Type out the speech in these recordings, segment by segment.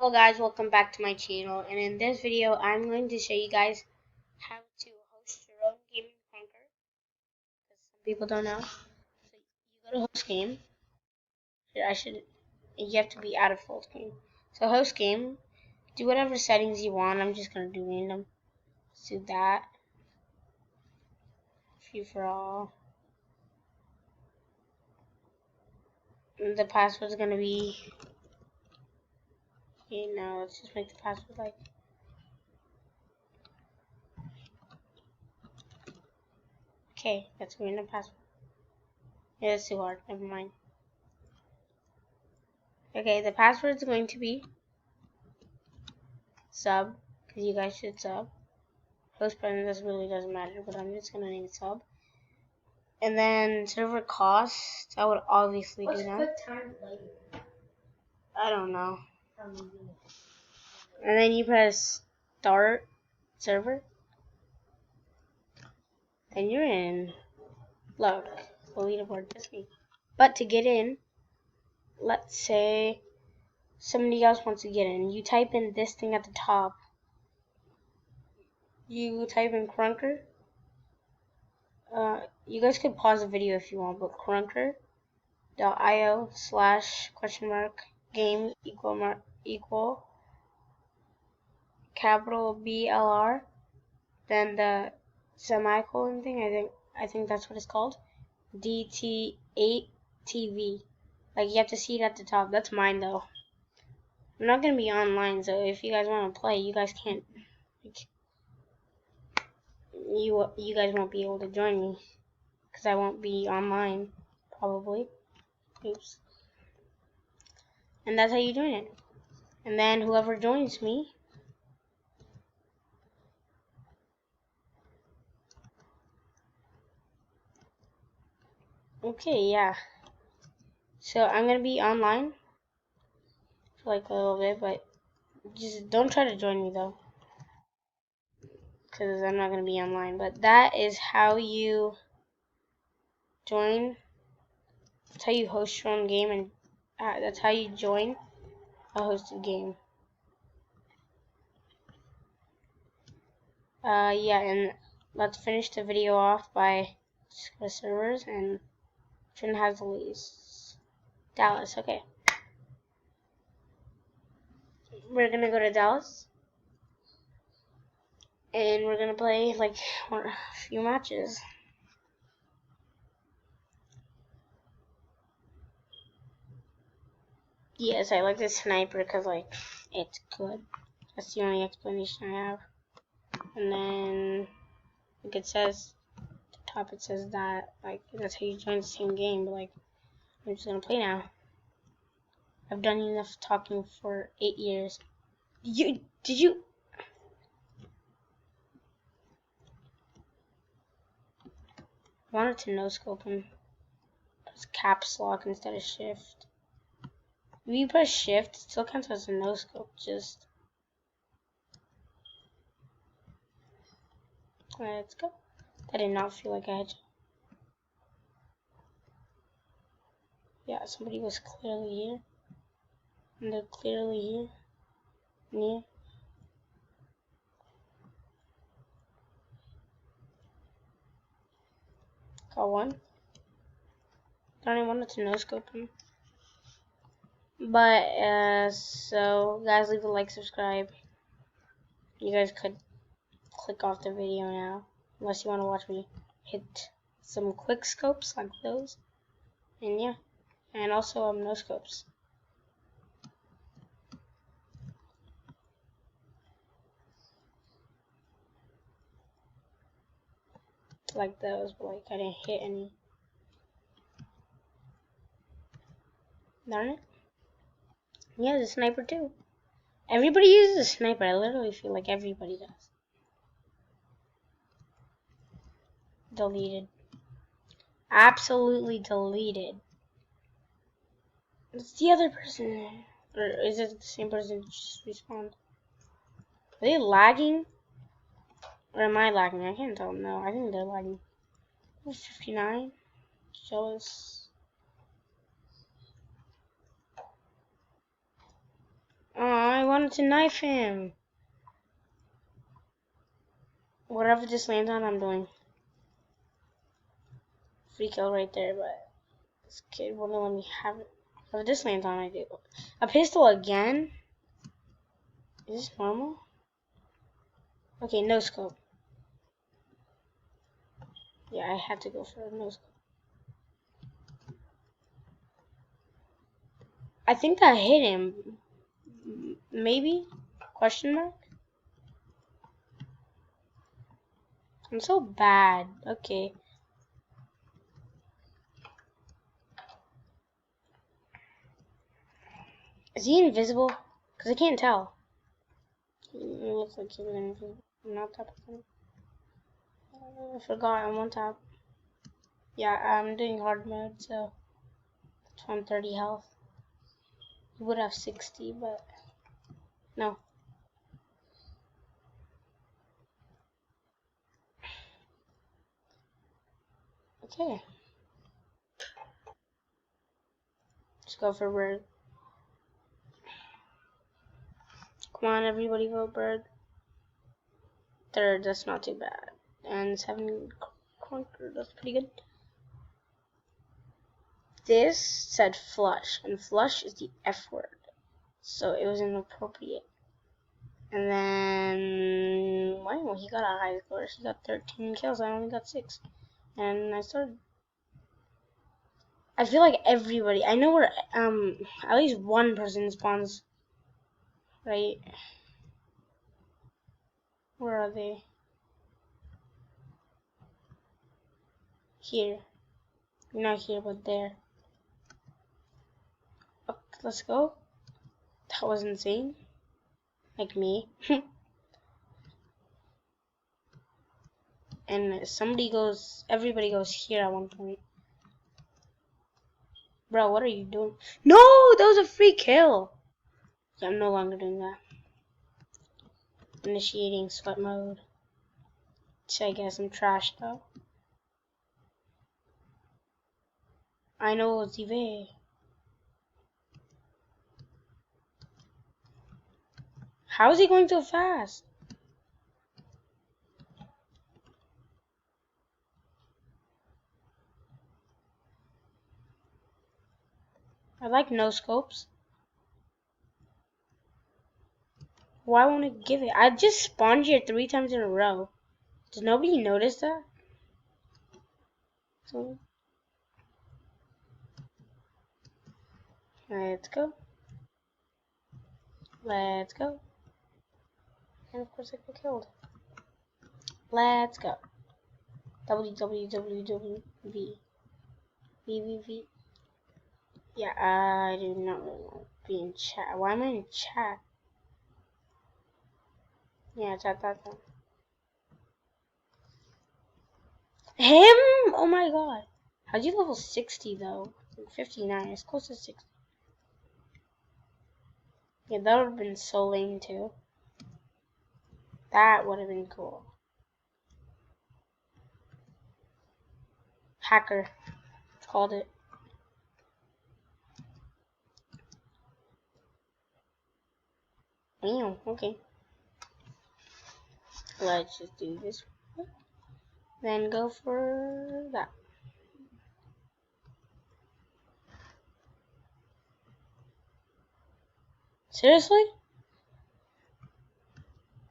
Hello guys, welcome back to my channel, and in this video I'm going to show you guys how to host your own game in Krunker, because some people don't know. So you go to host game. You have to be out of full screen. So host game, do whatever settings you want. I'm just going to do random. Let's do that. Free for all. And the password's going to be, let's just make the password like, okay, that's a random password. Yeah, that's too hard, never mind. Okay, the password is going to be sub, because you guys should sub. Host present, this really doesn't matter, but I'm just gonna name it sub. And then server cost, I would obviously do that. What time later? I don't know. And then you press start server, and you're in. Look, the leaderboard this week. But to get in, let's say somebody else wants to get in. You type in this thing at the top. You type in Krunker. You guys could pause the video if you want, but Krunker.io/?game equal capital BLR, then the semicolon thing, I think that's what it's called, DT8TV. Like, you have to see it at the top. That's mine though. I'm not gonna be online, so if you guys want to play, you guys can't. Like, you guys won't be able to join me because I won't be online probably. Oops. And that's how you join it. And then whoever joins me, okay, yeah. So I'm gonna be online for like a little bit, but just don't try to join me though, because I'm not gonna be online. But that is how you join. That's how you host your own game, and that's how you join a hosted game. Yeah, and let's finish the video off by just go to servers, and which one has the least? Dallas, okay. We're gonna go to Dallas, and we're gonna play like a few matches. Yes, I like the sniper because like it's good. That's the only explanation I have. And then like it says at the top, it says that like that's how you join the same game, but like I'm just gonna play now. I've done enough talking for 8 years. Did you I wanted to no scope and press caps lock instead of shift. If you press shift, it still counts as a no scope, just let's go. That did not feel like a headshot. Yeah, somebody was clearly here. And they're clearly here. Yeah. Got one. Donnie wanted to no scope him. But so guys, leave a like, subscribe. You guys could click off the video now, unless you want to watch me hit some quick scopes like those. And yeah, and also no scopes. Like those, but like I didn't hit any. Darn it. Yeah, the sniper too. Everybody uses a sniper. I literally feel like everybody does. Deleted. Absolutely deleted. It's the other person. Or is it the same person that just respawned? Are they lagging? Or am I lagging? I can't tell. No, I think they're lagging. 59. Jealous. Oh, I wanted to knife him. Whatever this lands on, I'm doing. Free kill right there, but this kid wouldn't let me have it. If this lands on, I do. A pistol again? Is this normal? Okay, no scope. Yeah, I had to go for a no scope. I think that hit him. Maybe? Question mark? I'm so bad. Okay. Is he invisible? Because I can't tell. It looks like he's invisible. I'm not that person. I forgot, I'm on top. Yeah, I'm doing hard mode, so it's 130 health. He would have 60, but no. Okay. Let's go for bird. Come on, everybody vote bird. Third, that's not too bad. And 7 Krunker, that's pretty good. This said flush, and flush is the F word. So it was inappropriate. And then, wow, he got a high score. He got 13 kills, I only got 6. And I started. I feel like everybody, I know where, at least one person spawns, right? Where are they? Here. Not here, but there. Okay, let's go. That was insane. Like me. And everybody goes here at one point. Bro, what are you doing? No, that was a free kill. I'm no longer doing that. Initiating sweat mode. So I guess I'm trash though. I know it's Eve. How is he going so fast? I like no scopes. Why won't it give it? I just spawned here 3 times in a row. Does nobody notice that? So, let's go. Let's go. And of course I got killed. Let's go. WWWWV. VVV. Yeah, I do not really want to be in chat. Why am I in chat? Yeah, chat that one. Him? Oh my god. How'd you level 60 though? 59, it's close to 60. Yeah, that would have been so lame too. That would have been cool. Hacker. It's called it. Damn, okay. Let's just do this. Then go for that. Seriously?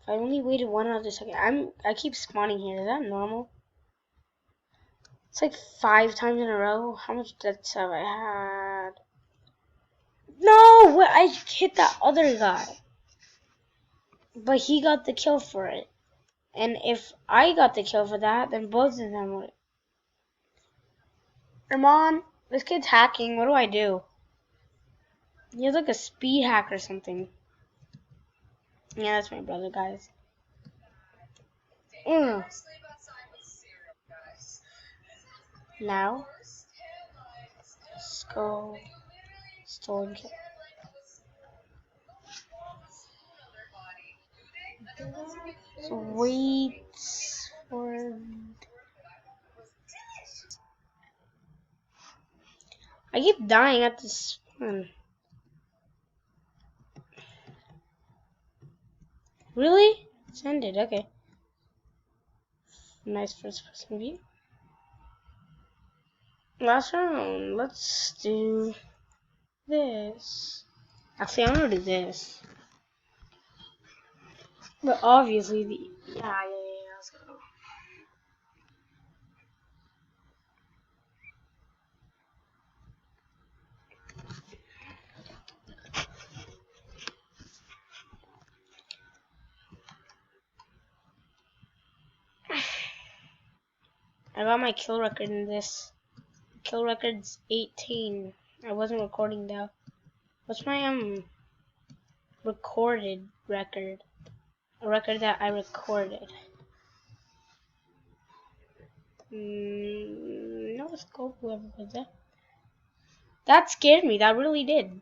If I only waited 1 other second. I keep spawning here. Is that normal? It's like 5 times in a row. How much deaths have I had? No! I hit that other guy. But he got the kill for it. And if I got the kill for that, then both of them would. Ramon, this kid's hacking. What do I do? He has like a speed hack or something. Yeah, that's my brother, guys. Now, let's go. Stolen kill. So wait for. I keep dying at this one. Really? It's ended. Okay. Nice first person view. Last round. Let's do this. Actually, I'm gonna do this. But obviously, yeah. Let's go. I got my kill record in this. Kill record's 18. I wasn't recording though. What's my recorded record? A record that I recorded. No scope. Whoever was that? That scared me. That really did.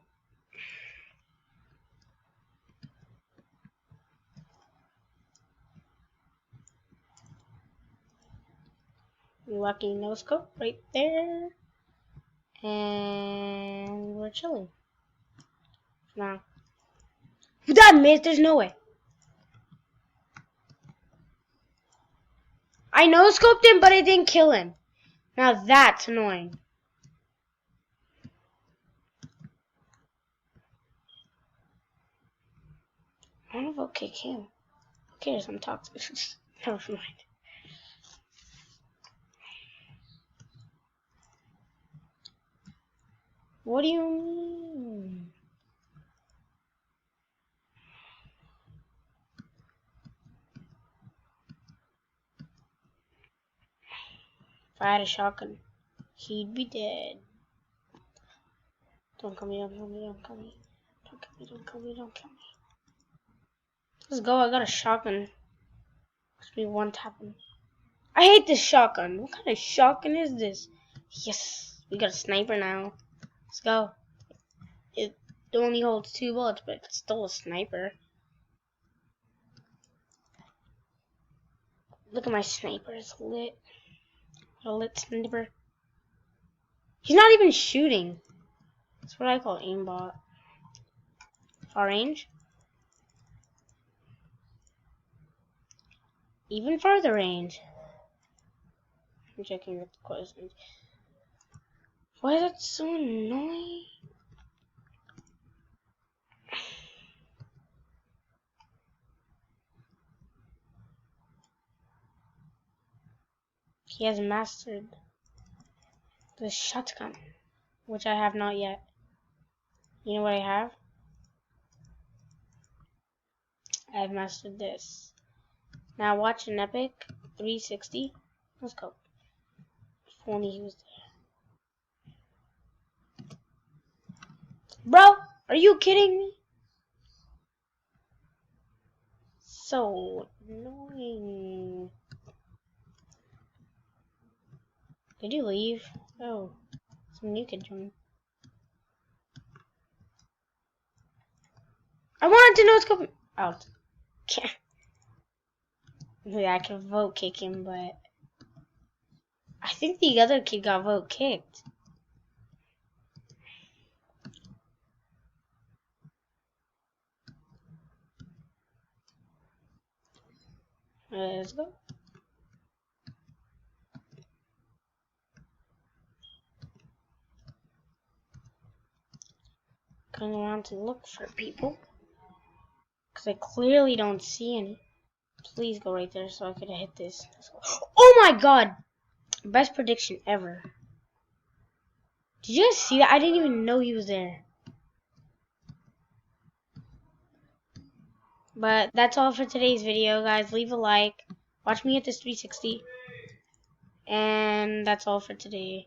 Lucky no scope right there. And we're chilling. Now. That missed, there's no way. I no scoped him, but I didn't kill him. Now that's annoying. I don't know if I'll kick him. Who cares? I'm toxic. Never mind. What do you mean? If I had a shotgun, he'd be dead. Don't kill me, don't kill me, don't kill me. Don't kill me, don't kill me, don't kill me. Let's go, I got a shotgun. Must be one tapping. I hate this shotgun. What kind of shotgun is this? Yes, we got a sniper now. Let's go. It only holds 2 bullets, but it's still a sniper. Look at my sniper, it's lit. A lit sniper. He's not even shooting. That's what I call aimbot. Far range. Even farther range. I'm checking the questions. Why is that so annoying? He has mastered the shotgun, which I have not yet. You know what I have? I have mastered this. Now watch an epic 360. Let's go. If only he was there. Bro, are you kidding me? So annoying. Did you leave? Oh, some new kid joined. I wanted to know what's going out. Yeah, I can vote kick him, but I think the other kid got vote kicked. Let's go. Going around to look for people. Because I clearly don't see any. Please go right there so I could hit this. Oh my god! Best prediction ever. Did you guys see that? I didn't even know he was there. But that's all for today's video, guys. Leave a like. Watch me hit this 360. And that's all for today.